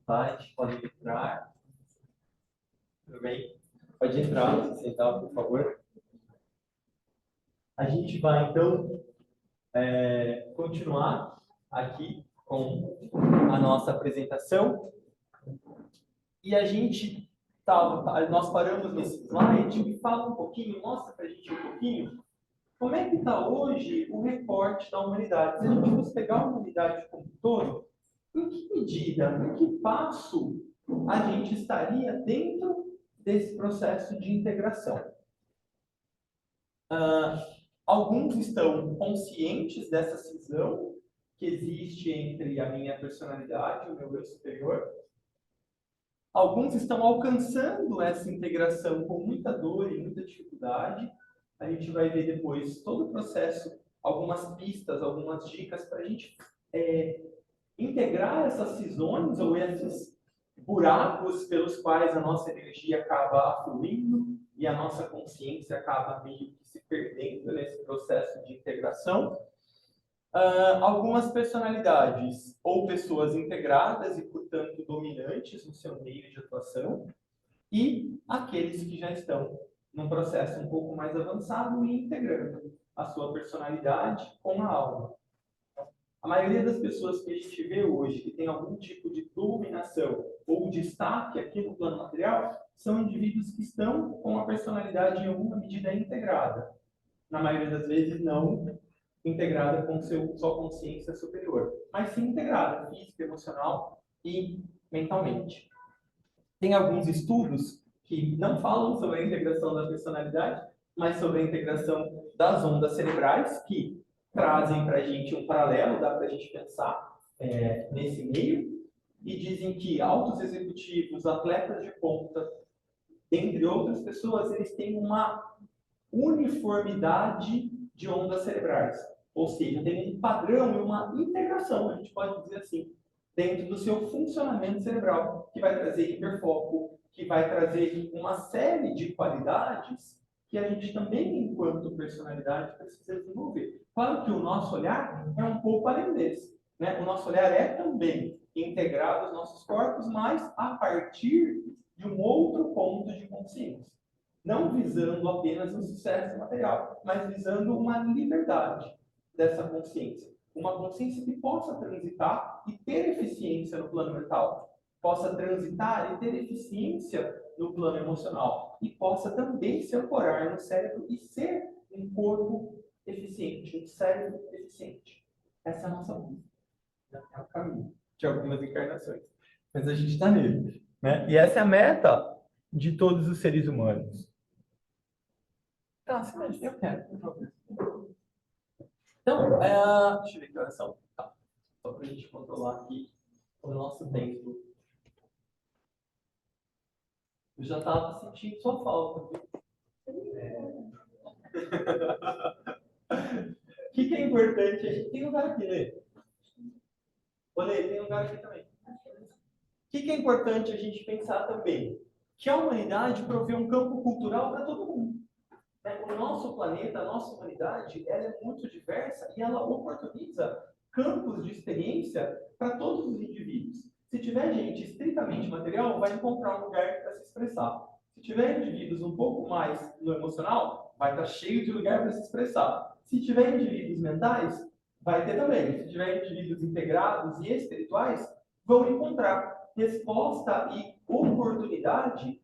Tá, a gente pode entrar. Tudo bem? Pode entrar, se sentar, por favor. A gente vai, então, continuar aqui com a nossa apresentação. E a gente nós paramos nesse slide e fala um pouquinho, mostra para a gente um pouquinho como é que está hoje o recorte da humanidade. Se a gente fosse pegar a humanidade como um todo, em que medida, em que passo a gente estaria dentro desse processo de integração? Alguns estão conscientes dessa cisão que existe entre a minha personalidade e o meu eu superior. Alguns estão alcançando essa integração com muita dor e muita dificuldade. A gente vai ver depois todo o processo, algumas pistas, algumas dicas para a gente integrar essas cisões ou esses buracos pelos quais a nossa energia acaba afluindo e a nossa consciência acaba meio que se perdendo nesse processo de integração. Algumas personalidades ou pessoas integradas e, portanto, dominantes no seu meio de atuação, e aqueles que já estão num processo um pouco mais avançado e integrando a sua personalidade com a alma. A maioria das pessoas que a gente vê hoje, que tem algum tipo de dominação ou destaque aqui no plano material, são indivíduos que estão com a personalidade em alguma medida integrada. Na maioria das vezes, não integrada com sua consciência superior, mas sim integrada, física, emocional e mentalmente. Tem alguns estudos que não falam sobre a integração da personalidade, mas sobre a integração das ondas cerebrais, que trazem para a gente um paralelo, dá para a gente pensar nesse meio, e dizem que altos executivos, atletas de ponta, entre outras pessoas, eles têm uma uniformidade de ondas cerebrais. Ou seja, tem um padrão e uma integração, a gente pode dizer assim, dentro do seu funcionamento cerebral, que vai trazer hiperfoco, que vai trazer uma série de qualidades que a gente também, enquanto personalidade, precisa desenvolver. Claro que o nosso olhar é um pouco além desse, né? O nosso olhar é também integrado aos nossos corpos, mas a partir de um outro ponto de consciência. Não visando apenas o sucesso material, mas visando uma liberdade dessa consciência. Uma consciência que possa transitar e ter eficiência no plano mental, possa transitar e ter eficiência no plano emocional, e possa também se ancorar no cérebro e ser um corpo eficiente, um cérebro eficiente. Essa é a nossa busca. É o caminho de algumas encarnações. Mas a gente está nele, né? E essa é a meta de todos os seres humanos. Tá, sim, eu quero. Então, deixa eu ver que horas são. Tá. Só para a gente controlar aqui o nosso tempo. Eu já estava sentindo sua falta. O que é importante? A gente tem lugar aqui, Lê. Olê, tem lugar aqui também. O que é importante a gente pensar também? Que a humanidade provê um campo cultural para todo mundo. O nosso planeta, a nossa humanidade, ela é muito diversa e ela oportuniza campos de experiência para todos os indivíduos. Se tiver gente estritamente material, vai encontrar um lugar para se expressar. Se tiver indivíduos um pouco mais no emocional, vai estar cheio de lugar para se expressar. Se tiver indivíduos mentais, vai ter também. Se tiver indivíduos integrados e espirituais, vão encontrar resposta e oportunidade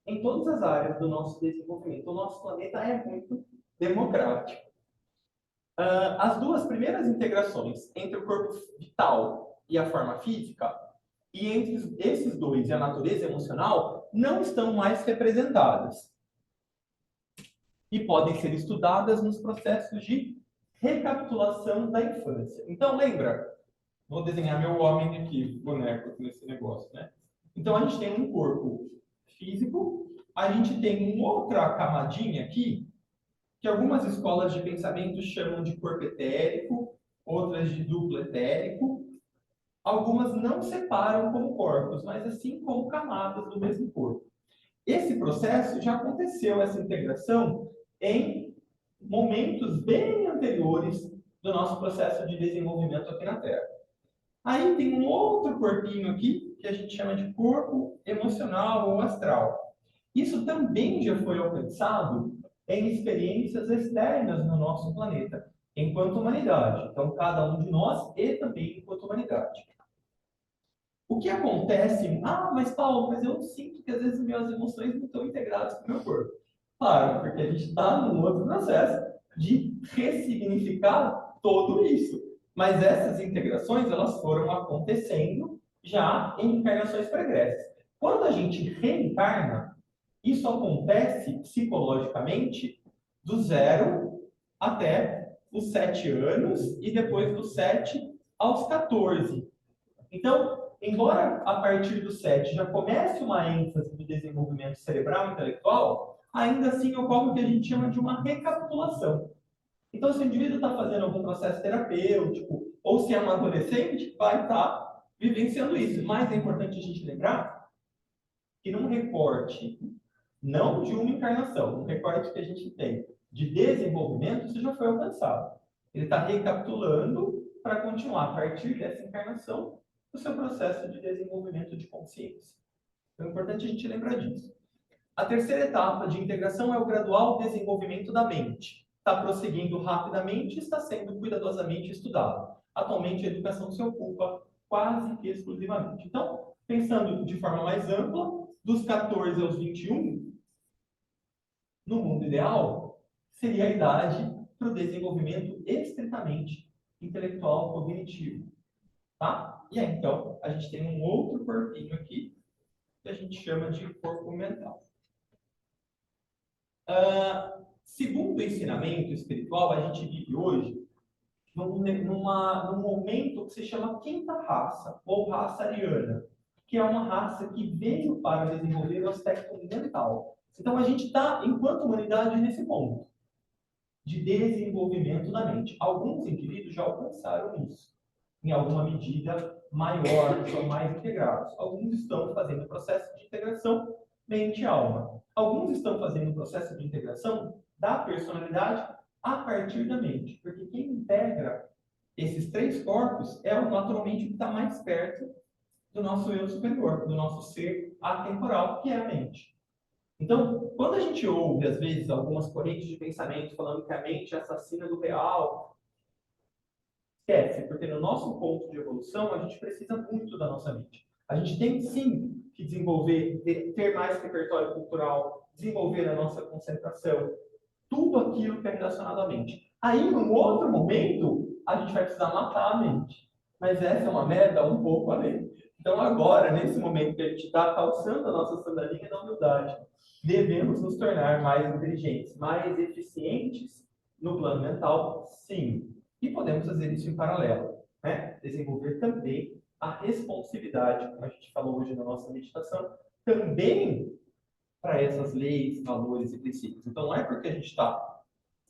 em todas as áreas do nosso desenvolvimento. O nosso planeta é muito democrático. As duas primeiras integrações entre o corpo vital e a forma física, e entre esses dois e a natureza emocional, não estão mais representadas. E podem ser estudadas nos processos de recapitulação da infância. Então, lembra? Vou desenhar meu homem aqui, boneco, nesse negócio, né? Então, a gente tem um corpo físico, a gente tem uma outra camadinha aqui, que algumas escolas de pensamento chamam de corpo etérico, outras de duplo etérico. Algumas não separam como corpos, mas assim como camadas do mesmo corpo. Esse processo já aconteceu, essa integração, em momentos bem anteriores do nosso processo de desenvolvimento aqui na Terra. Aí tem um outro corpinho aqui, que a gente chama de corpo emocional ou astral. Isso também já foi alcançado em experiências externas no nosso planeta, enquanto humanidade. Então, cada um de nós e também enquanto humanidade. O que acontece? Mas Paulo, mas eu sinto que às vezes minhas emoções não estão integradas com o meu corpo. Claro, porque a gente está num outro processo de ressignificar tudo isso. Mas essas integrações, elas foram acontecendo já em encarnações pregressas. Quando a gente reencarna, isso acontece psicologicamente do 0 até os 7 anos e depois dos 7 aos 14. Então, embora a partir do 7 já comece uma ênfase do desenvolvimento cerebral e intelectual, ainda assim ocorre o que a gente chama de uma recapitulação. Então, se o indivíduo está fazendo algum processo terapêutico ou se é um adolescente, vai estar vivenciando isso. Mas é importante a gente lembrar que num recorte, não de uma encarnação, um recorte que a gente tem de desenvolvimento, isso já foi alcançado. Ele está recapitulando para continuar a partir dessa encarnação o seu processo de desenvolvimento de consciência. Então é importante a gente lembrar disso. A terceira etapa de integração é o gradual desenvolvimento da mente. Está prosseguindo rapidamente e está sendo cuidadosamente estudado. Atualmente, a educação se ocupa quase que exclusivamente. Então, pensando de forma mais ampla, dos 14 aos 21, no mundo ideal, seria a idade para o desenvolvimento estritamente intelectual cognitivo. Tá? E aí, então, a gente tem um outro corpinho aqui, que a gente chama de corpo mental. Segundo o ensinamento espiritual, a gente vive hoje num momento que se chama quinta raça, ou raça ariana, que é uma raça que veio para desenvolver o aspecto mental. Então, a gente está, enquanto humanidade, nesse ponto de desenvolvimento da mente. Alguns indivíduos já alcançaram isso, em alguma medida maior, são mais integrados. Alguns estão fazendo o processo de integração mente-alma. Alguns estão fazendo o processo de integração da personalidade a partir da mente. Porque quem integra esses três corpos é naturalmente o que está mais perto do nosso eu superior, do nosso ser atemporal, que é a mente. Então, quando a gente ouve, às vezes, algumas correntes de pensamento falando que a mente é assassina do real, esquece, porque no nosso ponto de evolução, a gente precisa muito da nossa mente. A gente tem, sim, que desenvolver, ter mais repertório cultural, desenvolver a nossa concentração, tudo aquilo que é relacionado à mente. Aí, num outro momento, a gente vai precisar matar a mente. Mas essa é uma meta um pouco além. Então, agora, nesse momento que a gente está calçando a nossa sandalinha da humildade, devemos nos tornar mais inteligentes, mais eficientes no plano mental, sim. E podemos fazer isso em paralelo, né? Desenvolver também a responsividade, como a gente falou hoje na nossa meditação, também para essas leis, valores e princípios. Então, não é porque a gente está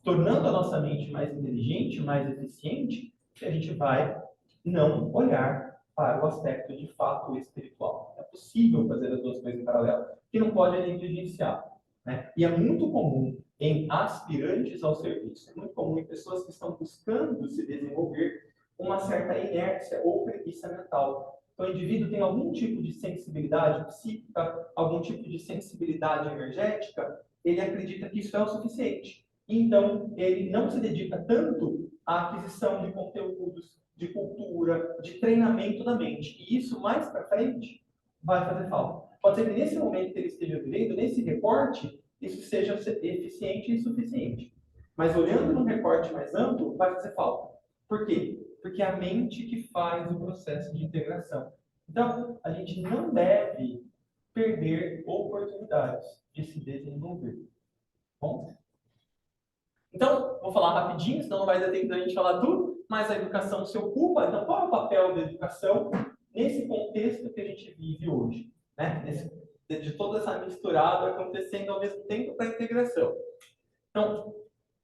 tornando a nossa mente mais inteligente, mais eficiente, que a gente vai não olhar para o aspecto de fato espiritual. É possível fazer as duas coisas em paralelo, que não pode negligenciar, né? E é muito comum em aspirantes ao serviço, é muito comum em pessoas que estão buscando se desenvolver uma certa inércia ou preguiça mental. Então, o indivíduo tem algum tipo de sensibilidade psíquica, algum tipo de sensibilidade energética, ele acredita que isso é o suficiente. Então, ele não se dedica tanto à aquisição de conteúdos, de cultura, de treinamento da mente. E isso, mais para frente, vai fazer falta. Pode ser que nesse momento que ele esteja vivendo, nesse recorte, isso seja eficiente e suficiente. Mas olhando num recorte mais amplo, vai fazer falta. Por quê? Porque é a mente que faz o processo de integração. Então, a gente não deve perder oportunidades de se desenvolver. Bom? Então, vou falar rapidinho, senão não vai dar tempo da gente falar tudo, mas a educação se ocupa. Então, qual é o papel da educação nesse contexto que a gente vive hoje? Né? De toda essa misturada acontecendo ao mesmo tempo para a integração. Então,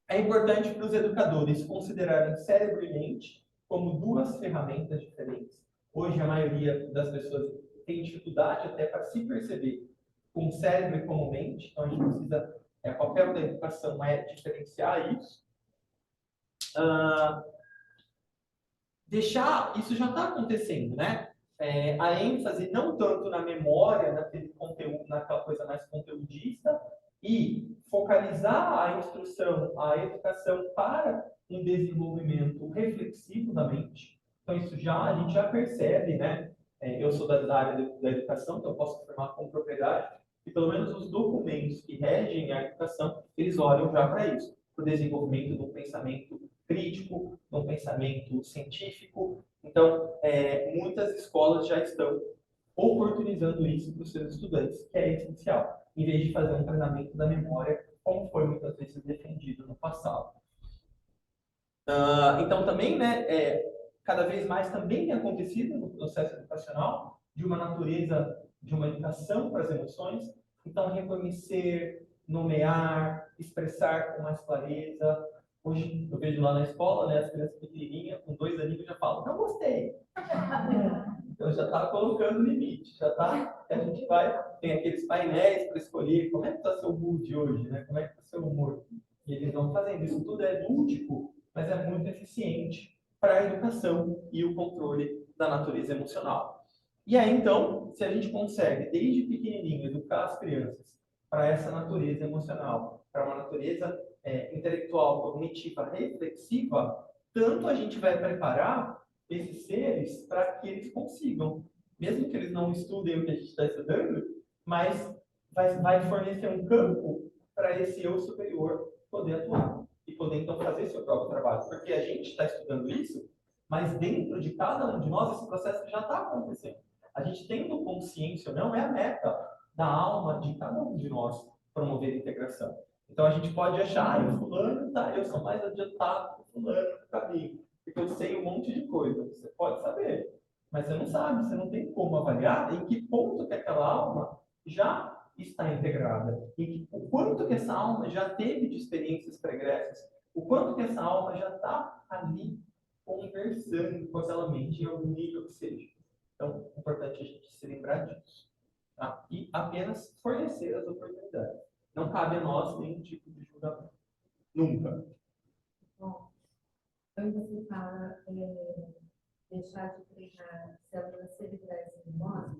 é importante para os educadores considerarem cérebro e mente como duas ferramentas diferentes. Hoje, a maioria das pessoas tem dificuldade até para se perceber como cérebro e como mente, então a gente precisa, o papel da educação é diferenciar isso. Isso já está acontecendo, né? a ênfase não tanto na memória, naquele conteúdo, naquela coisa mais conteudista, e focalizar a instrução, a educação para um desenvolvimento reflexivo da mente. Então, isso a gente já percebe, né? Eu sou da área da educação, então eu posso afirmar com propriedade que pelo menos os documentos que regem a educação, eles olham já para isso, para o desenvolvimento de um pensamento crítico, de um pensamento científico. Então, muitas escolas já estão oportunizando isso para os seus estudantes, que é essencial, em vez de fazer um treinamento da memória, como foi muitas vezes defendido no passado. Então, também, né, cada vez mais também tem acontecido no processo educacional de uma natureza de uma educação para as emoções. Então, reconhecer, nomear, expressar com mais clareza. Hoje, eu vejo lá na escola, né, as crianças pequenininhas, com 2 aninhos, já falam, não gostei. Então, já está colocando limite, já está, a gente tem aqueles painéis para escolher como é que está seu mood hoje, né? Como é que está seu humor. E eles vão fazendo, isso tudo é lúdico, mas é muito eficiente para a educação e o controle da natureza emocional. E aí, então, se a gente consegue, desde pequenininho, educar as crianças para essa natureza emocional, para uma natureza intelectual, cognitiva, reflexiva, tanto a gente vai preparar esses seres para que eles consigam, mesmo que eles não estudem o que a gente está estudando, mas vai fornecer um campo para esse eu superior poder atuar e poder então fazer seu próprio trabalho, porque a gente está estudando isso, mas dentro de cada um de nós esse processo já está acontecendo. A gente tendo consciência ou não é a meta da alma de cada um de nós promover a integração. Então a gente pode achar, eu fulano, tá, eu sou mais adiantado que fulano no caminho, porque eu sei um monte de coisa. Você pode saber, mas você não sabe, você não tem como avaliar em que ponto que aquela alma já está integrada, o quanto que essa alma já teve de experiências pregressas, o quanto que essa alma já está ali conversando com aquela mente em algum nível que seja. Então, é importante a gente se lembrar disso. Tá? E apenas fornecer as oportunidades. Não cabe a nós nenhum tipo de julgamento. Nunca. Bom, quando você fala deixar de treinar células cerebrais em nós,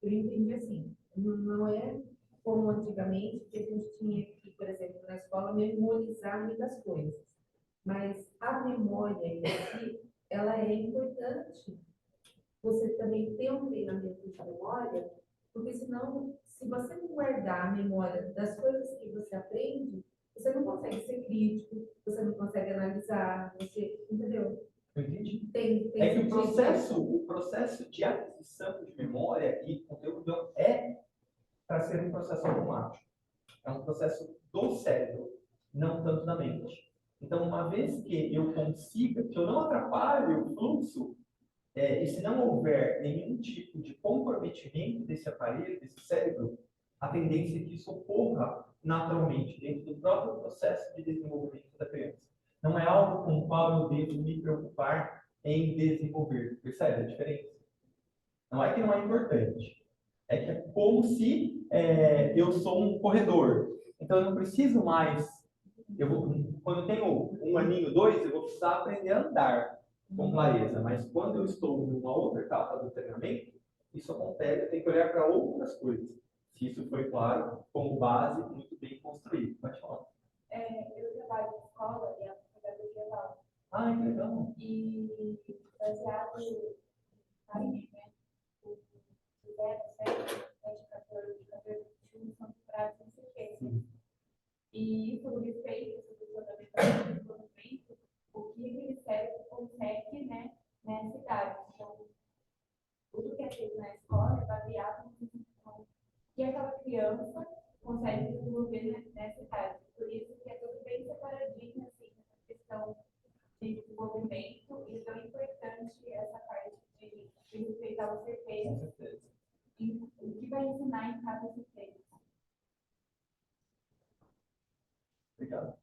eu entendi assim, não é como antigamente, que a gente tinha que, por exemplo, na escola, memorizar muitas coisas. Mas a memória em si, ela é importante. Você também ter um treinamento de memória, porque senão, se você não guardar a memória das coisas que você aprende, você não consegue ser crítico, você não consegue analisar, você, entendeu? Eu entendi. Tem É que o processo de aquisição de memória e conteúdo é para ser um processo automático. É um processo do cérebro, não tanto da mente. Então, uma vez que eu consiga, que eu não atrapalhe o fluxo, e se não houver nenhum tipo de comprometimento desse aparelho, desse cérebro, a tendência é que isso ocorra naturalmente, dentro do próprio processo de desenvolvimento da criança. Não é algo com o qual eu devo me preocupar em desenvolver. Percebe a diferença? Não é que não é importante. É que é como se eu sou um corredor. Então, eu não preciso mais... quando eu tenho 1 aninho, 2, eu vou precisar aprender a andar com clareza. Mas quando eu estou numa outra etapa do treinamento, isso acontece, eu tenho que olhar para outras coisas. Se isso foi claro, como base, muito bem construído. Pode falar. Eu trabalho na escola e a pedagogia oral. Ah, que legal. E baseado aí, né, o 0, 7, 14, 21 são frases não sei o quê. E sobre efeitos do desenvolvimento, o que aquele cérebro consegue, né, nessa idade. Então, tudo que é feito na escola é baseado no que aquela criança consegue desenvolver nessa idade. Por isso que é tudo bem separadinho, assim, essa questão de desenvolvimento, e tão importante essa parte de respeitar os efeitos, e o que vai ensinar em cada efeito. Obrigado.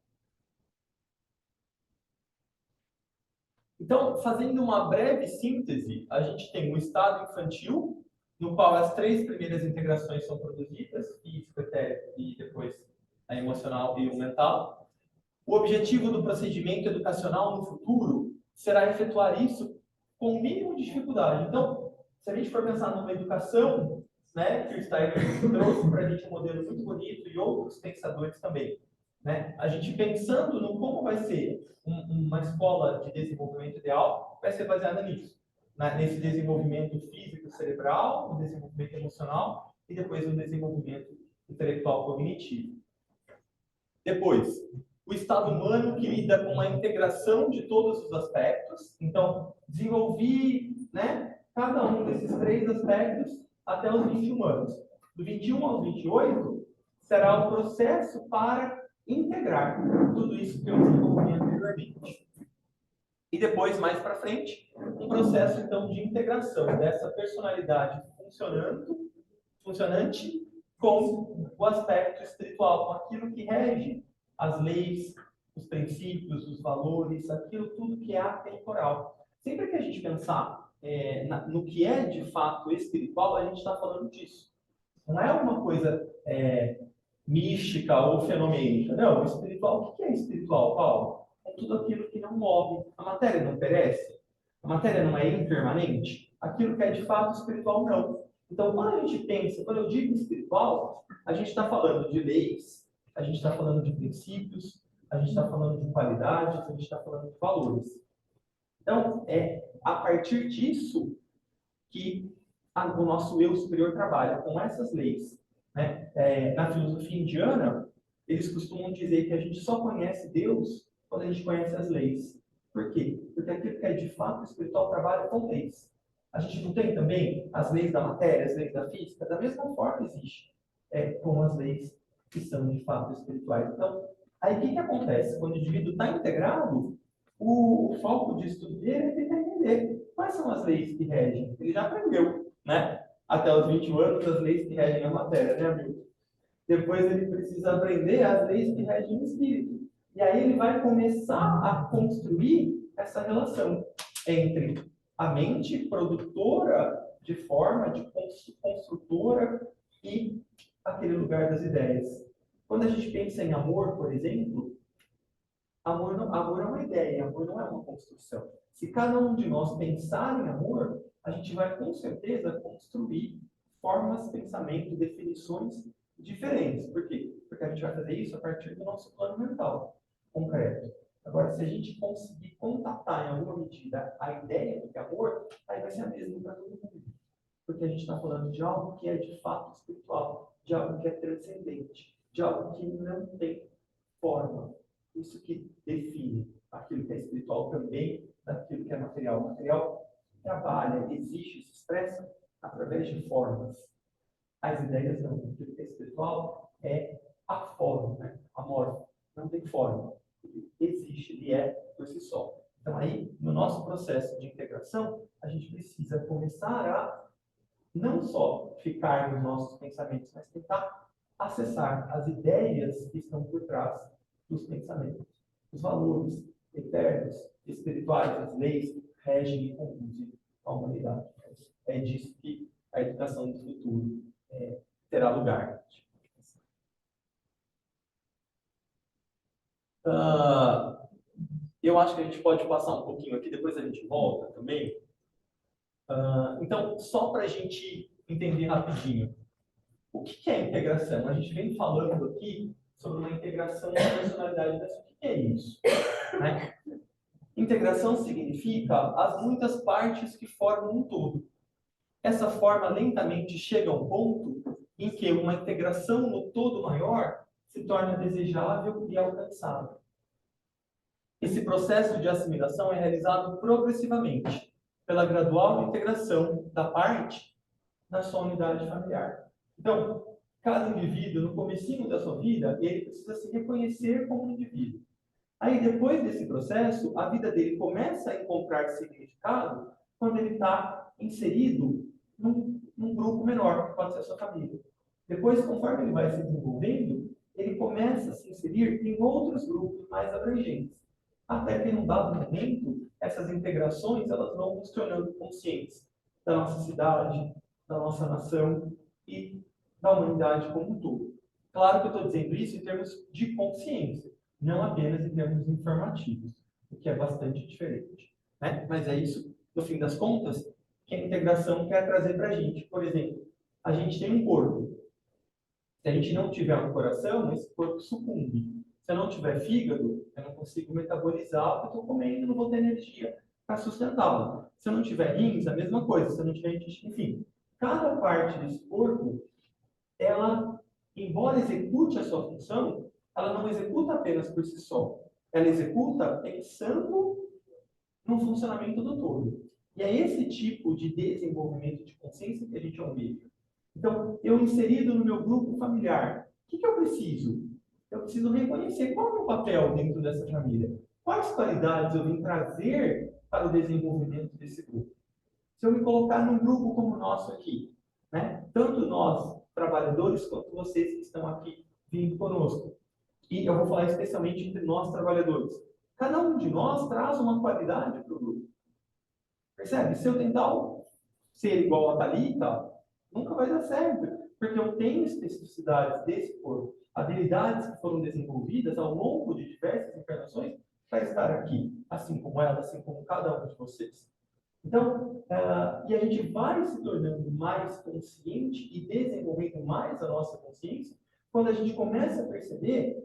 Então, fazendo uma breve síntese, a gente tem o estado infantil, no qual as 3 primeiras integrações são produzidas, físico, etérico e depois a emocional e o mental. O objetivo do procedimento educacional no futuro será efetuar isso com o mínimo de dificuldade. Então, se a gente for pensar numa educação, né, que o Steiner trouxe para a gente um modelo muito bonito e outros pensadores também, né? A gente pensando no como vai ser uma escola de desenvolvimento ideal, vai ser baseada nisso, né? Nesse desenvolvimento físico cerebral, no desenvolvimento emocional e depois no desenvolvimento intelectual cognitivo. Depois, o estado humano que lida com a integração de todos os aspectos. Então, desenvolvi, né, cada um desses 3 aspectos até os 21 anos. Do 21 aos 28 será o processo para integrar tudo isso que eu desenvolvi anteriormente. E depois, mais para frente, um processo então de integração dessa personalidade funcionante com o aspecto espiritual, com aquilo que rege as leis, os princípios, os valores, aquilo tudo que é atemporal. Sempre que a gente pensar no que é de fato espiritual, a gente está falando disso. Não é uma coisa mística ou fenomênica. Não, espiritual, o que é espiritual, Paulo? É tudo aquilo que não morre. A matéria não perece? A matéria não é impermanente? Aquilo que é de fato espiritual, não. Então, quando a gente pensa, quando eu digo espiritual, a gente está falando de leis, a gente está falando de princípios, a gente está falando de qualidades, a gente está falando de valores. Então, é a partir disso que o nosso eu superior trabalha, com essas leis. Né? Na filosofia indiana, eles costumam dizer que a gente só conhece Deus quando a gente conhece as leis. Por quê? Porque aquilo que é de fato espiritual trabalha com leis. A gente não tem também as leis da matéria, as leis da física? Da mesma forma existe com as leis que são de fato espirituais. Então, aí o que acontece? Quando o indivíduo está integrado, o foco de estudo dele é tentar entender quais são as leis que regem. Ele já aprendeu, né? Até os 21 anos, as leis que regem a matéria, né, amigo? Depois ele precisa aprender as leis que regem o espírito. E aí ele vai começar a construir essa relação entre a mente produtora de forma, de construtora e aquele lugar das ideias. Quando a gente pensa em amor, por exemplo, amor é uma ideia, amor não é uma construção. Se cada um de nós pensar em amor, a gente vai com certeza construir formas, pensamento, definições diferentes. Por quê? Porque a gente vai fazer isso a partir do nosso plano mental concreto. Agora, se a gente conseguir contatar em alguma medida a ideia do que é amor, aí vai ser a mesma para todo mundo. Porque a gente está falando de algo que é de fato espiritual, de algo que é transcendente, de algo que não tem forma. Isso que define aquilo que é espiritual também daquilo que é material. O material trabalha, existe, se expressa através de formas. As ideias não. Aquilo que é espiritual é a forma, né? Amor não tem forma. Ele existe, ele é por si só. Então aí, no nosso processo de integração, a gente precisa começar a não só ficar nos nossos pensamentos, mas tentar acessar as ideias que estão por trás dos pensamentos, os valores eternos, espirituais, as leis que regem e conduzem a humanidade. É disso que a educação do futuro terá lugar. Eu acho que a gente pode passar um pouquinho aqui, depois a gente volta também. Então, só para a gente entender rapidinho, o que é integração? A gente vem falando aqui sobre uma integração da personalidade dessa. O que é isso? Né? Integração significa as muitas partes que formam um todo. Essa forma lentamente chega a um ponto em que uma integração no todo maior se torna desejável e alcançável. Esse processo de assimilação é realizado progressivamente, pela gradual integração da parte na sua unidade familiar. Então, cada indivíduo, no comecinho da sua vida, ele precisa se reconhecer como um indivíduo. Aí, depois desse processo, a vida dele começa a encontrar significado quando ele está inserido num grupo menor, que pode ser a sua família. Depois, conforme ele vai se desenvolvendo, ele começa a se inserir em outros grupos mais abrangentes. Até que, num dado momento, essas integrações elas vão nos tornando conscientes da nossa cidade, da nossa nação e da humanidade como um todo. Claro que eu estou dizendo isso em termos de consciência, não apenas em termos informativos, o que é bastante diferente. Né? Mas é isso no fim das contas, que a integração quer trazer para a gente. Por exemplo, a gente tem um corpo. Se a gente não tiver um coração, esse corpo sucumbe. Se eu não tiver fígado, eu não consigo metabolizar o que eu estou comendo, não vou ter energia para sustentá-lo. Se eu não tiver rins, a mesma coisa. Se eu não tiver intestino, enfim. Cada parte desse corpo, ela, embora execute a sua função, ela não executa apenas por si só. Ela executa pensando no funcionamento do todo. E é esse tipo de desenvolvimento de consciência que a gente almeja. Então, eu inserido no meu grupo familiar, o que eu preciso? Eu preciso reconhecer qual é o meu papel dentro dessa família. Quais qualidades eu vim trazer para o desenvolvimento desse grupo? Se eu me colocar num grupo como o nosso aqui, né? Tanto nós, trabalhadores, quanto vocês que estão aqui vindo conosco. E eu vou falar especialmente entre nós, trabalhadores. Cada um de nós traz uma qualidade para o grupo. Percebe? Se eu tentar ser igual a Thalita, nunca vai dar certo, porque eu tenho especificidades desse corpo, habilidades que foram desenvolvidas ao longo de diversas encarnações para estar aqui, assim como ela, assim como cada um de vocês. Então, e a gente vai se tornando mais consciente e desenvolvendo mais a nossa consciência quando a gente começa a perceber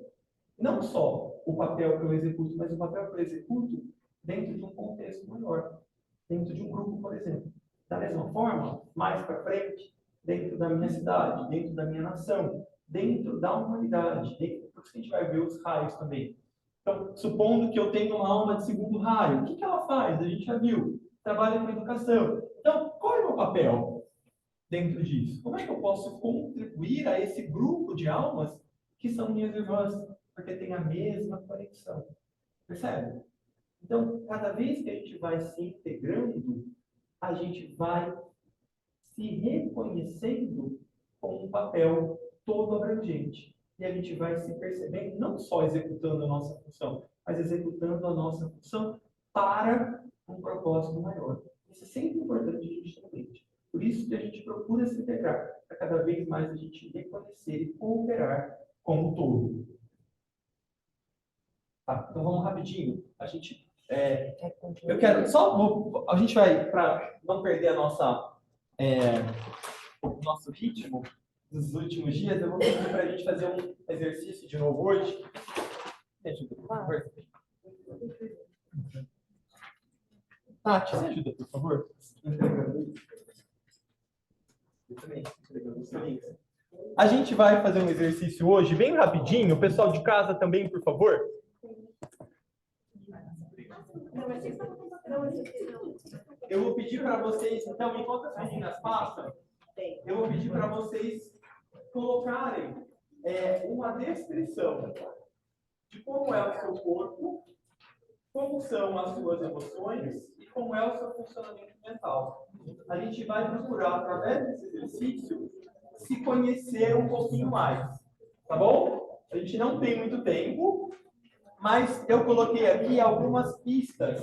não só o papel que eu executo, mas o papel que eu executo dentro de um contexto maior, dentro de um grupo, por exemplo. Da mesma forma, mais para frente, dentro da minha cidade, dentro da minha nação, dentro da humanidade, por isso que a gente vai ver os raios também. Então, supondo que eu tenho uma alma de segundo raio, o que ela faz? A gente já viu, trabalha com educação. Então, qual é o meu papel dentro disso? Como é que eu posso contribuir a esse grupo de almas que são minhas irmãs, porque tem a mesma conexão? Percebe? Então, cada vez que a gente vai se integrando, a gente vai se reconhecendo com um papel todo abrangente. E a gente vai se percebendo, não só executando a nossa função, mas executando a nossa função para um propósito maior. Isso é sempre importante a gente ter em mente. Por isso que a gente procura se integrar, para cada vez mais a gente reconhecer e cooperar como um todo. Tá, então vamos rapidinho. A gente eu quero só a gente vai, para não perder a nossa o nosso ritmo dos últimos dias, eu vou pedir para a gente fazer um exercício de novo hoje. Me ajuda, por favor. Tati, você ajuda, por favor? A gente vai fazer um exercício hoje bem rapidinho. O pessoal de casa também, por favor. Eu vou pedir para vocês, então, enquanto as meninas passam, eu vou pedir para vocês colocarem uma descrição de como é o seu corpo, como são as suas emoções e como é o seu funcionamento mental. A gente vai procurar, através desse exercício, se conhecer um pouquinho mais. Tá bom? A gente não tem muito tempo, mas eu coloquei aqui algumas pistas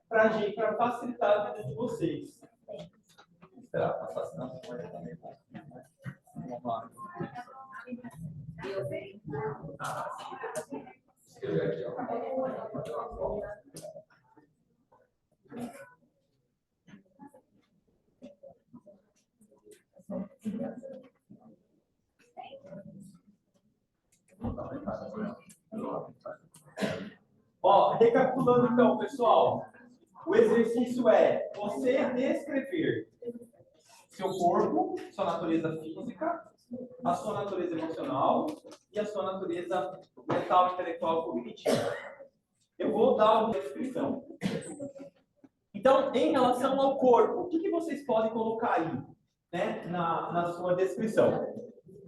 para facilitar a vida de vocês. Vou esperar passar, senão você pode também. Vamos lá. Escrever aqui, ó. Ó, recapitulando então, pessoal, o exercício é você descrever seu corpo, sua natureza física, a sua natureza emocional e a sua natureza mental, intelectual, cognitiva. Eu vou dar uma descrição. Então, em relação ao corpo, o que vocês podem colocar aí, né, na sua descrição?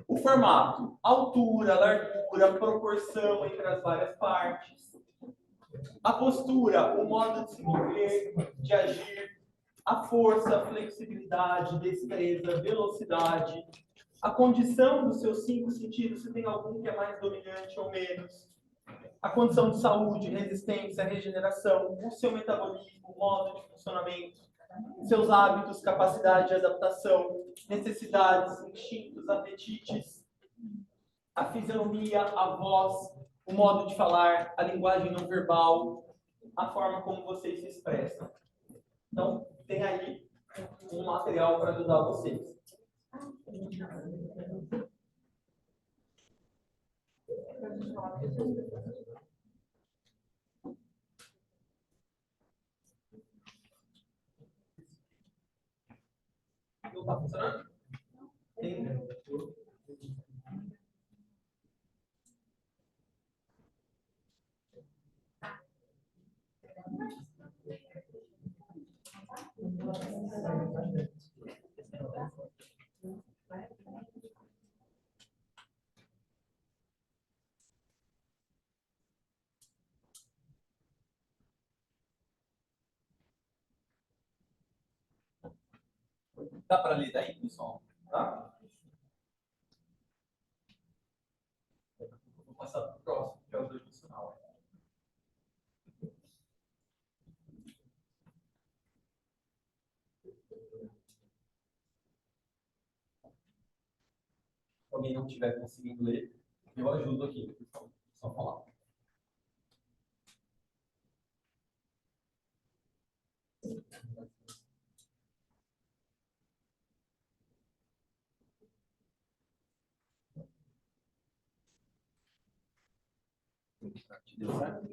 O formato, altura, largura, proporção entre as várias partes. A postura, o modo de se mover, de agir. A força, a flexibilidade, destreza, velocidade. A condição dos seus 5 sentidos, se tem algum que é mais dominante ou menos. A condição de saúde, resistência, regeneração, o seu metabolismo, modo de funcionamento, seus hábitos, capacidade de adaptação, necessidades, instintos, apetites, a fisionomia, a voz, o modo de falar, a linguagem não verbal, a forma como vocês se expressam. Então, tem aí um material para ajudar vocês. Não está funcionando? Tem. Dá para ler daí, pessoal? Tá? Vou passar para o próximo, que é o do adicional. Se alguém não estiver conseguindo ler, eu ajudo aqui. Só falar. Deu certo?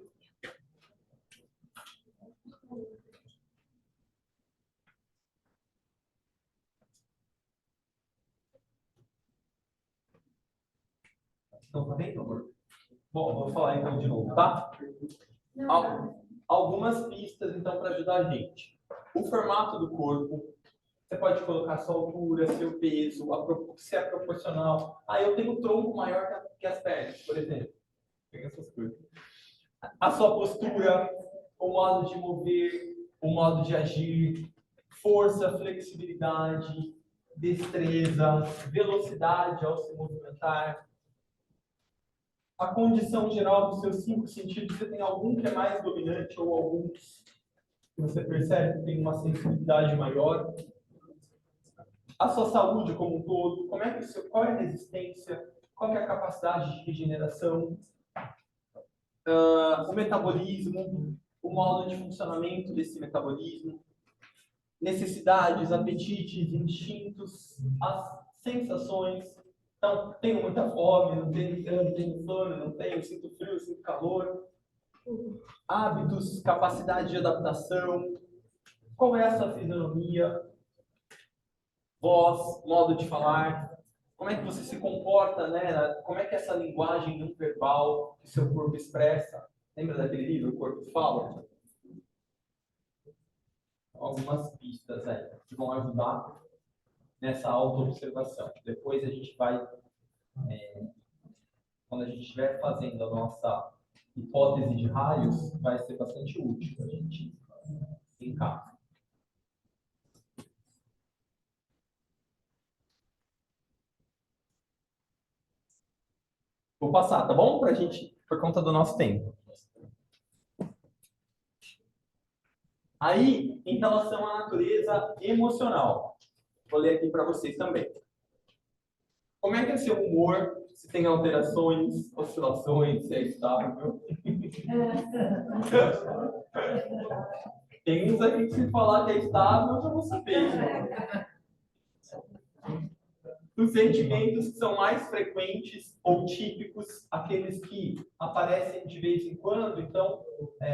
Então, tá vendo, amor? Bom, vou falar então de novo, tá? Algumas pistas, então, para ajudar a gente. O formato do corpo. Você pode colocar sua altura, seu peso, se é proporcional. Ah, eu tenho um tronco maior que as pernas, por exemplo. Pega essas coisas. A sua postura, o modo de mover, o modo de agir, força, flexibilidade, destreza, velocidade ao se movimentar. A condição geral dos seus 5 sentidos, você tem algum que é mais dominante ou alguns que você percebe que tem uma sensibilidade maior. A sua saúde como um todo, qual é a resistência, qual é a capacidade de regeneração, o metabolismo, o modo de funcionamento desse metabolismo, necessidades, apetites, instintos, as sensações. Então, tenho muita fome, não tenho sono, não tenho, sinto frio, sinto calor. Hábitos, capacidade de adaptação, qual é a sua fisionomia, voz, modo de falar, como é que você se comporta, né? Como é que é essa linguagem não verbal que seu corpo expressa? Lembra daquele livro, O Corpo Fala? Algumas pistas aí que vão ajudar nessa auto-observação. Depois a gente vai, quando a gente estiver fazendo a nossa hipótese de raios, vai ser bastante útil a gente encaixar. Vou passar, tá bom? Pra gente, por conta do nosso tempo. Aí, em relação à natureza emocional, vou ler aqui para vocês também. Como é que é seu humor? Se tem alterações, oscilações, se é estável? Tem uns aqui que se falar que é estável, eu já vou saber. Né? Os sentimentos que são mais frequentes ou típicos, aqueles que aparecem de vez em quando, então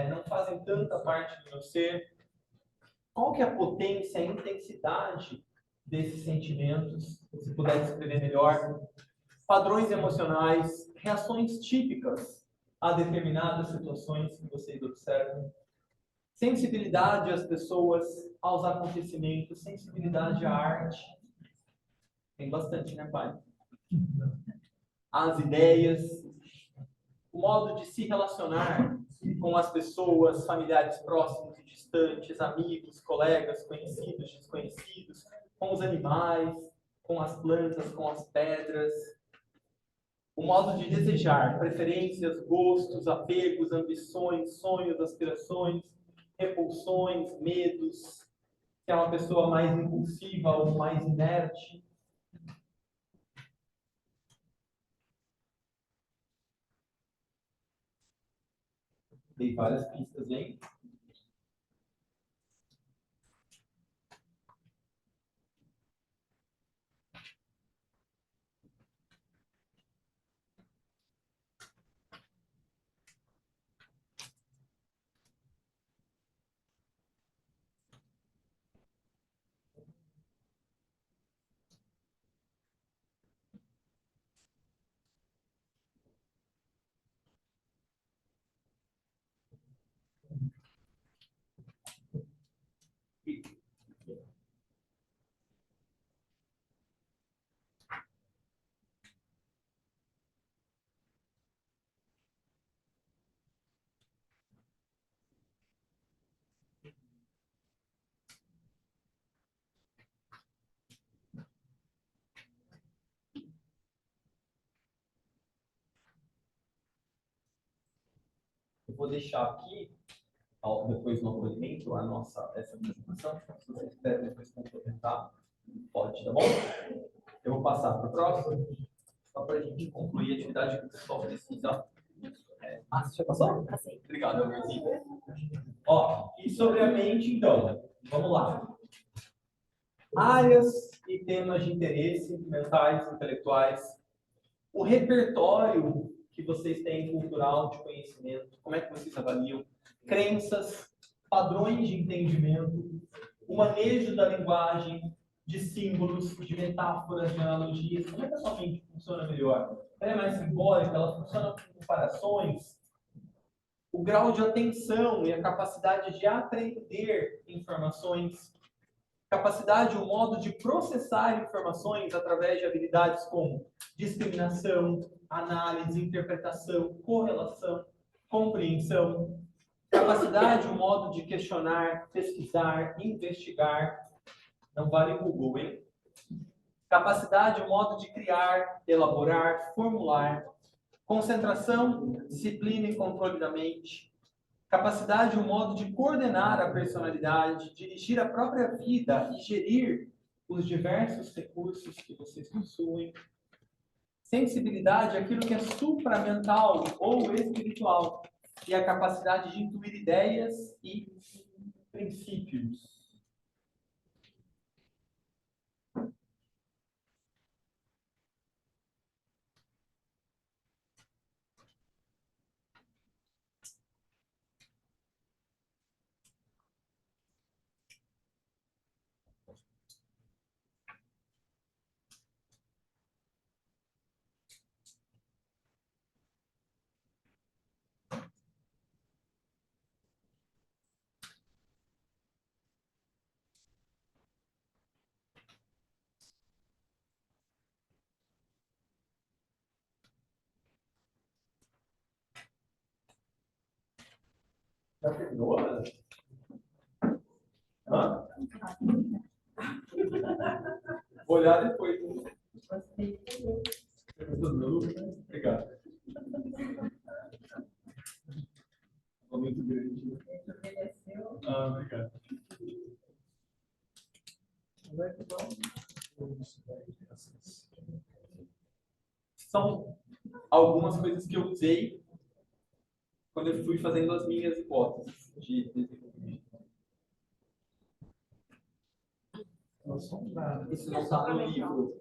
não fazem tanta parte do meu ser. Qual que é a potência, a intensidade desses sentimentos? Se puder descrever melhor. Padrões emocionais, reações típicas a determinadas situações que vocês observam. Sensibilidade às pessoas, aos acontecimentos, sensibilidade à arte. Tem bastante, né, pai? As ideias, o modo de se relacionar com as pessoas, familiares próximos e distantes, amigos, colegas, conhecidos, desconhecidos, com os animais, com as plantas, com as pedras. O modo de desejar, preferências, gostos, apegos, ambições, sonhos, aspirações, repulsões, medos. Se é uma pessoa mais impulsiva ou mais inerte. Dei várias pistas, hein? vou deixar aqui, depois no acolhimento, essa apresentação. Se vocês quiserem depois complementar, pode, tá bom? Eu vou passar para o próximo, só para a gente concluir a atividade que o pessoal precisa. Você já passou? Passei. Obrigado, Albertinho. E sobre a mente, então, vamos lá. Áreas e temas de interesse mentais, intelectuais. O repertório que vocês têm cultural de conhecimento, como é que vocês avaliam? Crenças, padrões de entendimento, o manejo da linguagem, de símbolos, de metáforas, de analogias. Como é que a sua mente funciona melhor? Ela é mais simbólica? Ela funciona com comparações? O grau de atenção e a capacidade de aprender informações, capacidade, o modo de processar informações através de habilidades como discriminação, análise, interpretação, correlação, compreensão, capacidade, o modo de questionar, pesquisar, investigar, não vale Google, hein? Capacidade, o modo de criar, elaborar, formular, concentração, disciplina e controle da mente, capacidade, o modo de coordenar a personalidade, dirigir a própria vida e gerir os diversos recursos que vocês possuem. Sensibilidade, aquilo que é supramental ou espiritual, e a capacidade de intuir ideias e princípios. Já terminou? Hã? Vou olhar depois. Obrigado. Ficou muito grande. Obrigado. São algumas coisas que eu usei quando eu fui fazendo as minhas hipóteses de desenvolvimento. Isso não está no livro.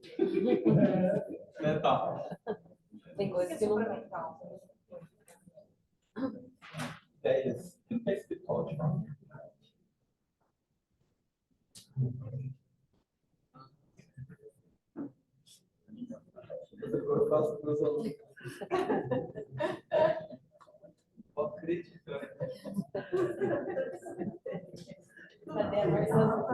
Tá. Tem coisas que não... Ideias. O que é espiritual de forma? Eu faço para os alunos. Acredito. Cadê a versão?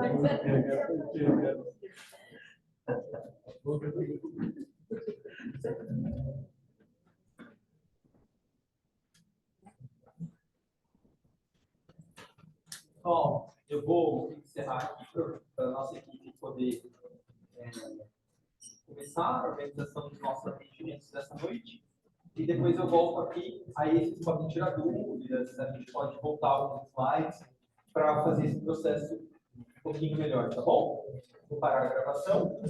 Bom, eu vou encerrar aqui para a nossa equipe poder começar a organização dos nossos atendimentos dessa noite. E depois eu volto aqui, aí vocês podem tirar dúvidas, a gente pode voltar alguns slides para fazer esse processo um pouquinho melhor, tá bom? Vou parar a gravação.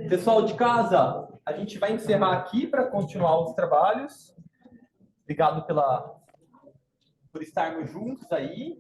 Pessoal de casa, a gente vai encerrar aqui para continuar os trabalhos. Obrigado por estarmos juntos aí.